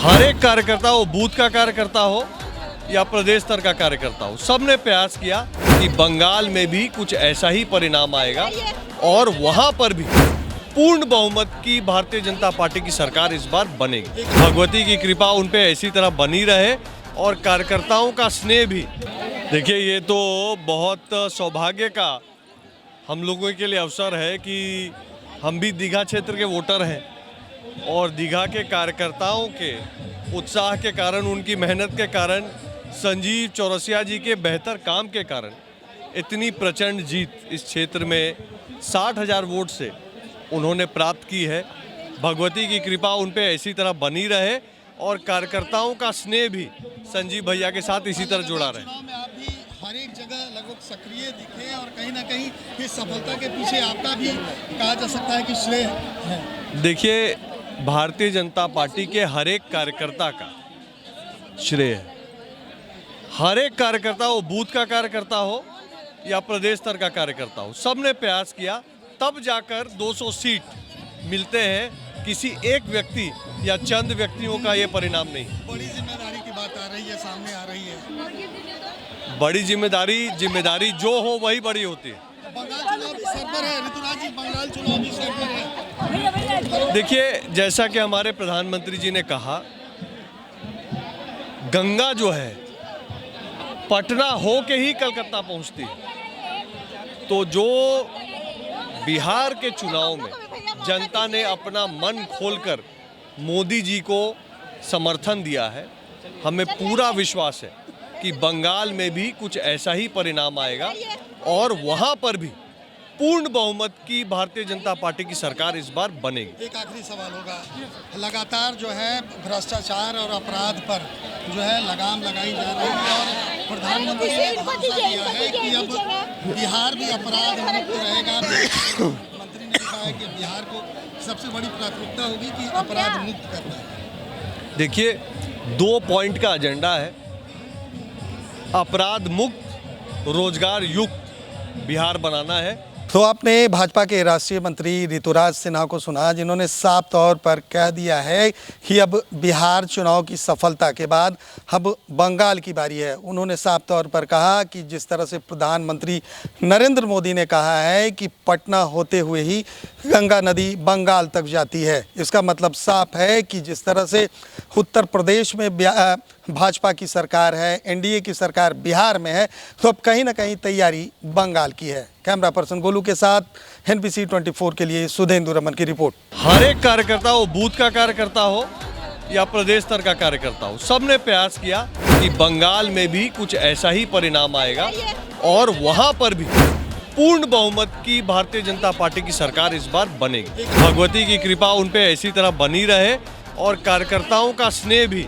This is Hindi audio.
हर एक कार्यकर्ता, वो बूथ का कार्यकर्ता हो या प्रदेश स्तर का कार्यकर्ता हो, सबने प्रयास किया कि बंगाल में भी कुछ ऐसा ही परिणाम आएगा और वहां पर भी पूर्ण बहुमत की भारतीय जनता पार्टी की सरकार इस बार बनेगी। भगवती की कृपा उन पे ऐसी तरह बनी रहे और कार्यकर्ताओं का स्नेह भी। देखिए, ये तो बहुत सौभाग्य का हम लोगों के लिए अवसर है कि हम भी दीघा क्षेत्र के वोटर हैं और दीघा के कार्यकर्ताओं के उत्साह के कारण, उनकी मेहनत के कारण, संजीव चौरसिया जी के बेहतर काम के कारण इतनी प्रचंड जीत इस क्षेत्र में 60,000 वोट से उन्होंने प्राप्त की है। भगवती की कृपा उन पे ऐसी तरह बनी रहे और कार्यकर्ताओं का स्नेह भी संजीव भैया के साथ इसी तरह जुड़ा रहे। चुनाव में आप भी हर एक जगह लगभग सक्रिय दिखे और कहीं ना कहीं इस सफलता के पीछे आपका भी कहा जा सकता है कि श्रेय है। देखिए, भारतीय जनता पार्टी के हर एक कार्यकर्ता का श्रेय है। हर एक कार्यकर्ता, वो बूथ का कार्यकर्ता हो या प्रदेश स्तर का कार्यकर्ता हो, सबने प्रयास किया, तब जाकर 200 सीट मिलते हैं। किसी एक व्यक्ति या चंद व्यक्तियों का ये परिणाम नहीं। बड़ी जिम्मेदारी की बात आ रही है, सामने आ रही है। बड़ी जिम्मेदारी जो हो वही बड़ी होती है। बंगाल चुनाव भी सर पर है, ऋतुराज जी, बंगाल चुनाव भी सर पर है। देखिए, जैसा कि हमारे प्रधानमंत्री जी ने कहा, गंगा जो है पटना हो के ही कलकत्ता पहुंचती है। तो जो बिहार के चुनाव में जनता ने अपना मन खोलकर मोदी जी को समर्थन दिया है, हमें पूरा विश्वास है कि बंगाल में भी कुछ ऐसा ही परिणाम आएगा और वहां पर भी पूर्ण बहुमत की भारतीय जनता पार्टी की सरकार इस बार बनेगी। एक आखिरी सवाल होगा, लगातार जो है भ्रष्टाचार और अपराध पर जो है लगाम लगाई जा रही है और प्रधानमंत्री ने भरोसा दिया है कि अब बिहार भी अपराध मुक्त रहेगा। मंत्री ने कहा है कि बिहार को सबसे बड़ी प्राथमिकता होगी कि अपराध मुक्त करना। देखिए, 2 पॉइंट का एजेंडा है, अपराध मुक्त, रोजगार युक्त बिहार बनाना है। तो आपने भाजपा के राष्ट्रीय मंत्री ऋतुराज सिन्हा को सुना, जिन्होंने साफ तौर पर कह दिया है कि अब बिहार चुनाव की सफलता के बाद अब बंगाल की बारी है। उन्होंने साफ तौर पर कहा कि जिस तरह से प्रधानमंत्री नरेंद्र मोदी ने कहा है कि पटना होते हुए ही गंगा नदी बंगाल तक जाती है, इसका मतलब साफ है कि जिस तरह से उत्तर प्रदेश में भाजपा की सरकार है, एनडीए की सरकार बिहार में है, तो अब कहीं ना कहीं तैयारी बंगाल की है। कैमरा पर्सन गोलू के साथ एनबीसी 24 के लिए सुधेंदु रमन की रिपोर्ट। हर एक कार्यकर्ता, वो बूथ का कार्यकर्ता हो या प्रदेश स्तर का कार्यकर्ता हो, सबने प्रयास किया कि बंगाल में भी कुछ ऐसा ही परिणाम आएगा और वहां पर भी पूर्ण बहुमत की भारतीय जनता पार्टी की सरकार इस बार बनेगी। भगवती की कृपा उन पे ऐसी तरह बनी रहे और कार्यकर्ताओं का स्नेह भी